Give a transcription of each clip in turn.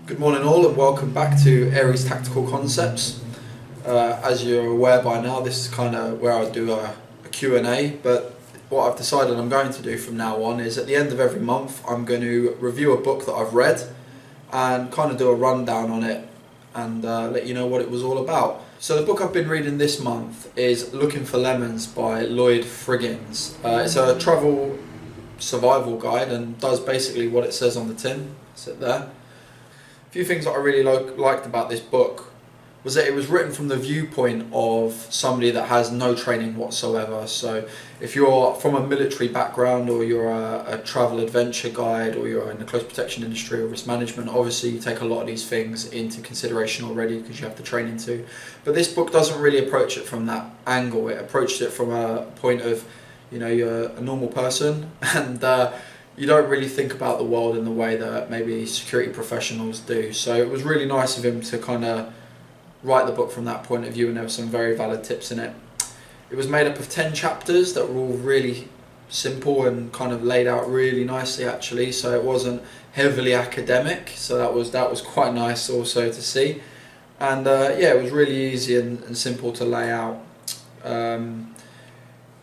Good morning all and welcome back to Aries Tactical Concepts. As you're aware by now, this is kind of where I do a Q&A, but what I've decided I'm going to do from now on is at the end of every month I'm going to review a book that I've read and kind of do a rundown on it and let you know what it was all about. So the book I've been reading this month is Looking for Lemons by Lloyd Friggins. It's a travel survival guide and does basically what it says on the tin. Sit there. A few things that I really liked about this book was that it was written from the viewpoint of somebody that has no training whatsoever. So if you're from a military background or you're a travel adventure guide or you're in the close protection industry or risk management, obviously you take a lot of these things into consideration already because you have the training to. But this book doesn't really approach it from that angle. It approached it from a point of, you know, you're a normal person and you don't really think about the world in the way that maybe security professionals do. So it was really nice of him to kind of write the book from that point of view, and there were some very valid tips in it. It was made up of 10 chapters that were all really simple and kind of laid out really nicely actually, so it wasn't heavily academic, so that was quite nice also to see. And yeah, it was really easy and simple to lay out.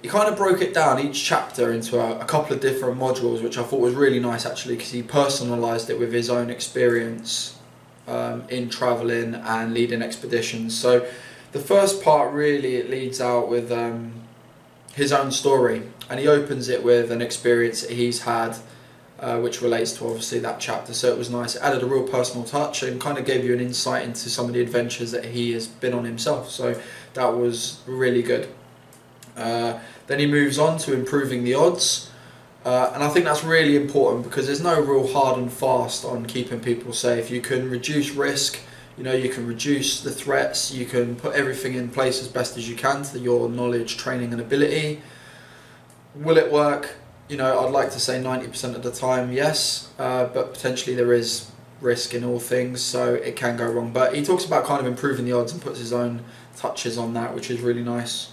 He kind of broke it down, each chapter, into a couple of different modules, which I thought was really nice actually, because he personalised it with his own experience in travelling and leading expeditions. So the first part really, it leads out with his own story, and he opens it with an experience that he's had which relates to obviously that chapter. So it was nice, it added a real personal touch and kind of gave you an insight into some of the adventures that he has been on himself. So that was really good. Then he moves on to improving the odds, and I think that's really important because there's no real hard and fast on keeping people safe. You can reduce risk, you know, you can reduce the threats, you can put everything in place as best as you can to your knowledge, training and ability. Will it work? You know, I'd like to say 90% of the time yes, but potentially there is risk in all things, so it can go wrong. But he talks about kind of improving the odds and puts his own touches on that, which is really nice.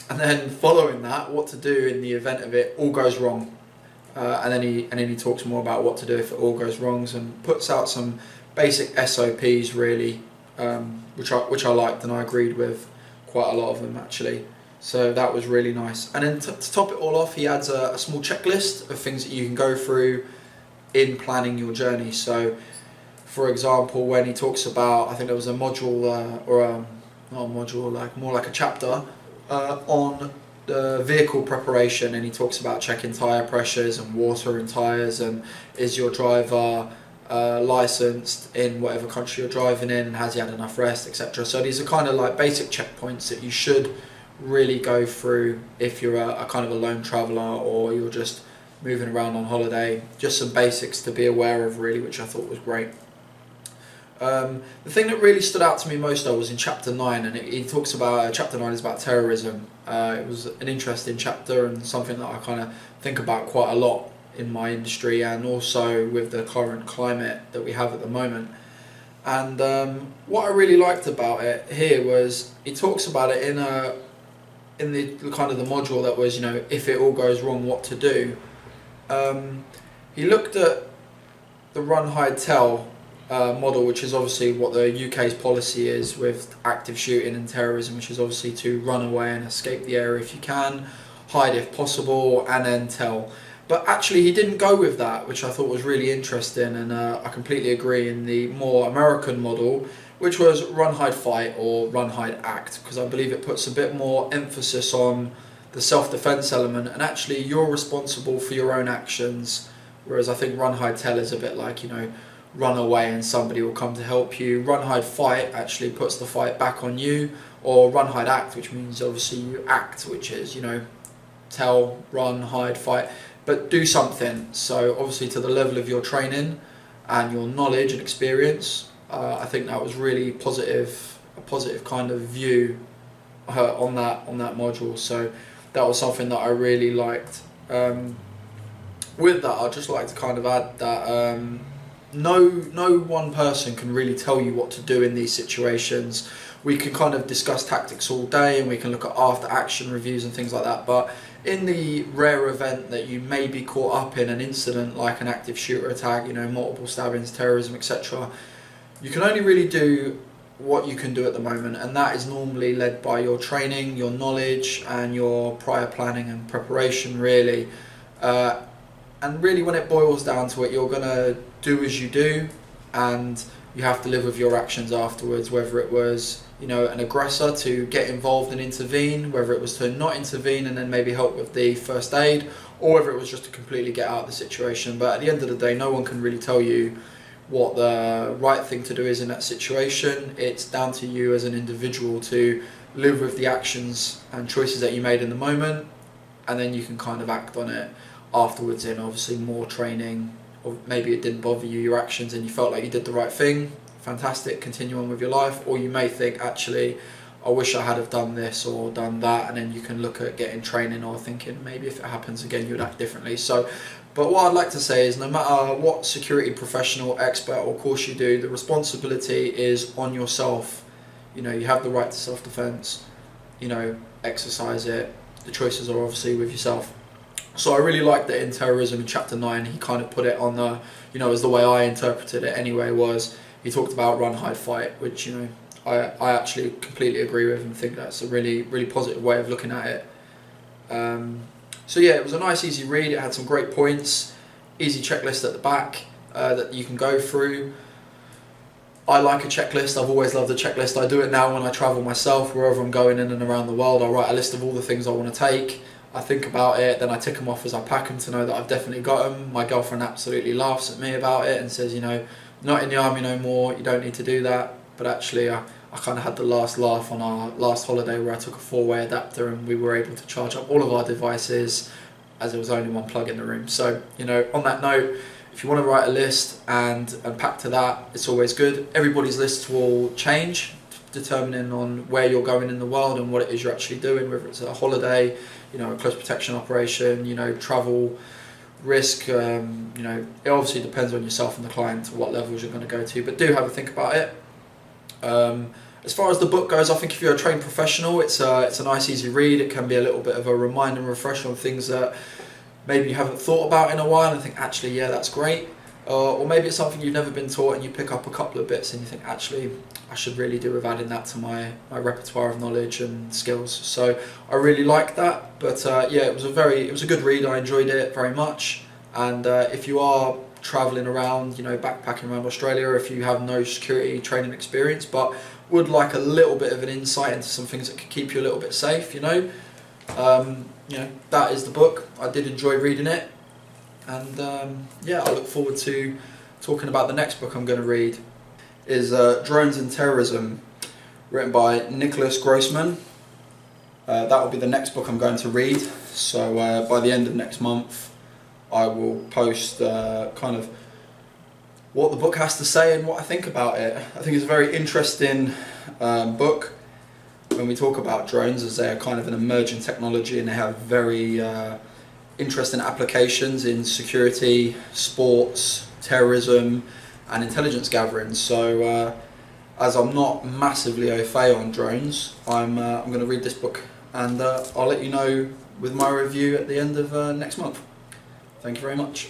And then following that, what to do in the event of it all goes wrong, and then he talks more about what to do if it all goes wrong and puts out some basic SOPs really, which I liked and I agreed with quite a lot of them actually. So that was really nice. And then to top it all off, he adds a small checklist of things that you can go through in planning your journey. So for example, when he talks about, I think there was a module not a module, like more like a chapter on the vehicle preparation, and he talks about checking tyre pressures and water in tyres, and is your driver licensed in whatever country you're driving in, and has he had enough rest, etc. So these are kind of like basic checkpoints that you should really go through if you're a kind of a lone traveller or you're just moving around on holiday. Just some basics to be aware of really, which I thought was great. The thing that really stood out to me most though was in chapter 9, and he talks about, chapter 9 is about terrorism. It was an interesting chapter and something that I kind of think about quite a lot in my industry and also with the current climate that we have at the moment. And what I really liked about it here was he talks about it in the kind of the module that was, you know, if it all goes wrong, what to do. He looked at the run, hide, tell model, which is obviously what the UK's policy is with active shooting and terrorism, which is obviously to run away and escape the area if you can, hide if possible, and then tell. But actually he didn't go with that, which I thought was really interesting, and I completely agree, in the more American model, which was run, hide, fight or run, hide, act, because I believe it puts a bit more emphasis on the self-defense element, and actually you're responsible for your own actions, whereas I think run, hide, tell is a bit like, you know, run away and somebody will come to help you. Run, hide, fight actually puts the fight back on you, or run, hide, act, which means obviously you act, which is, you know, tell, run, hide, fight, but do something. So obviously to the level of your training and your knowledge and experience, I think that was really positive, a positive kind of view on that module. So that was something that I really liked. With that, I'd just like to kind of add that no one person can really tell you what to do in these situations. We can kind of discuss tactics all day and we can look at after action reviews and things like that, but in the rare event that you may be caught up in an incident like an active shooter attack, you know, multiple stabbings, terrorism, etc., you can only really do what you can do at the moment, and that is normally led by your training, your knowledge, and your prior planning and preparation, really. And really, when it boils down to it, you're going to do as you do, and you have to live with your actions afterwards, whether it was, you know, an aggressor to get involved and intervene, whether it was to not intervene and then maybe help with the first aid, or whether it was just to completely get out of the situation. But at the end of the day, no one can really tell you what the right thing to do is in that situation. It's down to you as an individual to live with the actions and choices that you made in the moment, and then you can kind of act on it afterwards in obviously more training, or maybe it didn't bother you, your actions, and you felt like you did the right thing. Fantastic, continue on with your life. Or you may think, actually, I wish I had have done this or done that, and then you can look at getting training or thinking maybe if it happens again you'd act differently. So, but what I'd like to say is, no matter what security professional, expert or course you do, the responsibility is on yourself. You know, you have the right to self-defense, you know, exercise it. The choices are obviously with yourself. So I really like that in Terrorism in chapter 9, he kind of put it on the, you know, as the way I interpreted it anyway, was he talked about run, hide, fight, which, you know, I actually completely agree with and think that's a really, really positive way of looking at it. So yeah, it was a nice, easy read. It had some great points, easy checklist at the back that you can go through. I like a checklist. I've always loved a checklist. I do it now when I travel myself, wherever I'm going in and around the world. I write a list of all the things I want to take. I think about it, then I tick them off as I pack them to know that I've definitely got them. My girlfriend absolutely laughs at me about it and says, you know, not in the army no more, you don't need to do that. But actually, I kind of had the last laugh on our last holiday where I took a 4-way adapter and we were able to charge up all of our devices as there was only one plug in the room. So, you know, on that note, if you want to write a list and pack to that, it's always good. Everybody's lists will change, determining on where you're going in the world and what it is you're actually doing, whether it's a holiday, you know, a close protection operation, you know, travel, risk, you know, it obviously depends on yourself and the client to what levels you're going to go to, but do have a think about it. As far as the book goes, I think if you're a trained professional, it's a nice easy read. It can be a little bit of a reminder and refresher on things that maybe you haven't thought about in a while and think, actually, yeah, that's great. Or maybe it's something you've never been taught and you pick up a couple of bits and you think, actually, I should really do with adding that to my repertoire of knowledge and skills. So I really like that. But yeah, it was a good read. I enjoyed it very much. And if you are traveling around, you know, backpacking around Australia, if you have no security training experience but would like a little bit of an insight into some things that could keep you a little bit safe, you know, that is the book. I did enjoy reading it. And yeah, I look forward to talking about the next book I'm going to read. Is Drones and Terrorism, written by Nicholas Grossman. That will be the next book I'm going to read. So by the end of next month, I will post kind of what the book has to say and what I think about it. I think it's a very interesting book when we talk about drones, as they are kind of an emerging technology and they have very interesting applications in security, sports, terrorism and intelligence gathering. So as I'm not massively au fait on drones, I'm going to read this book and I'll let you know with my review at the end of next month. Thank you very much.